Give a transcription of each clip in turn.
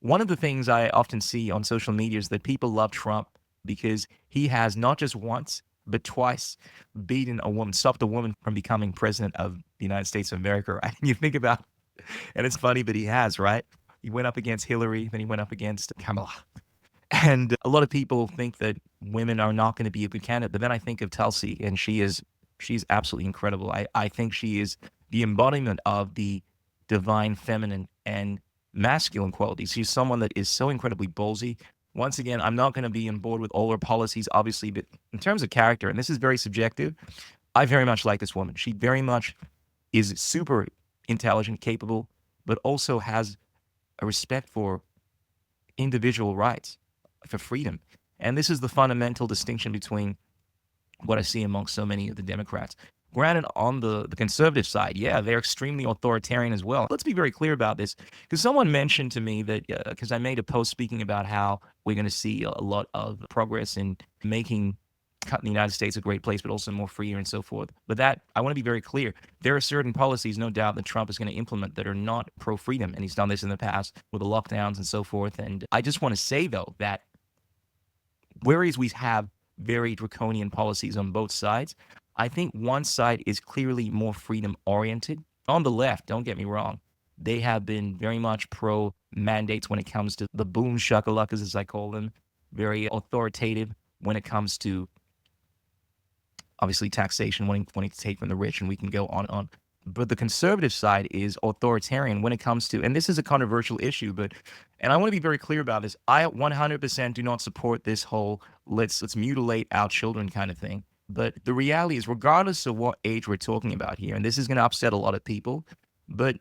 One of the things I often see on social media is that people love Trump because he has not just once, but twice beaten a woman, stopped a woman from becoming president of the United States of America. Right? And you think about, and it's funny, but he has, right? He went up against Hillary, then he went up against Kamala. And a lot of people think that women are not going to be a good candidate. But then I think of Tulsi, and she's absolutely incredible. I think she is the embodiment of the divine feminine and masculine qualities. She's someone that is so incredibly ballsy. Once again, I'm not going to be on board with all her policies, obviously, but in terms of character, and this is very subjective, I very much like this woman. She very much is super intelligent, capable, but also has a respect for individual rights, for freedom. And this is the fundamental distinction between what I see amongst so many of the Democrats. Granted, on the conservative side, yeah, they're extremely authoritarian as well. Let's be very clear about this, because someone mentioned to me that because I made a post speaking about how we're going to see a lot of progress in making the United States a great place, but also more freer and so forth. But that I want to be very clear. There are certain policies, no doubt, that Trump is going to implement that are not pro freedom, and he's done this in the past with the lockdowns and so forth. And I just want to say though that whereas we have very draconian policies on both sides, I think one side is clearly more freedom oriented. On the left, don't get me wrong, they have been very much pro mandates when it comes to the boom shakalakas, as I call them, very authoritative when it comes to obviously taxation, wanting to take from the rich, and we can go on and on. But the conservative side is authoritarian when it comes to, and this is a controversial issue, but, and I want to be very clear about this. I 100% do not support this whole let's mutilate our children kind of thing. But the reality is, regardless of what age we're talking about here, and this is going to upset a lot of people, but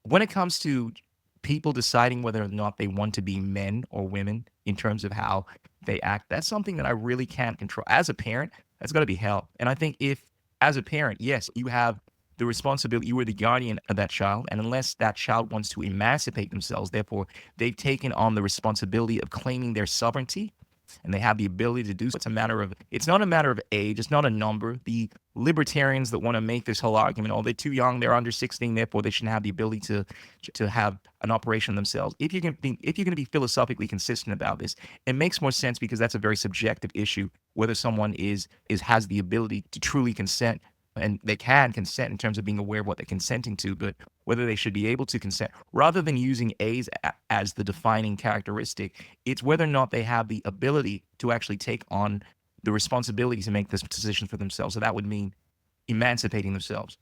when it comes to people deciding whether or not they want to be men or women in terms of how they act, that's something that I really can't control. As a parent, that's got to be hell. And I think if, as a parent, yes, you have the responsibility, you are the guardian of that child. And unless that child wants to emancipate themselves, therefore, they've taken on the responsibility of claiming their sovereignty and they have the ability to do so. It's not a matter of age, it's not a number. The libertarians that want to make this whole argument, oh, they're too young, they're under 16, therefore they shouldn't have the ability to have an operation themselves. If you're going to be philosophically consistent about this, it makes more sense because that's a very subjective issue, whether someone is has the ability to truly consent, and they can consent in terms of being aware of what they're consenting to, but whether they should be able to consent, rather than using age as the defining characteristic, it's whether or not they have the ability to actually take on the responsibility to make this decision for themselves. So that would mean emancipating themselves.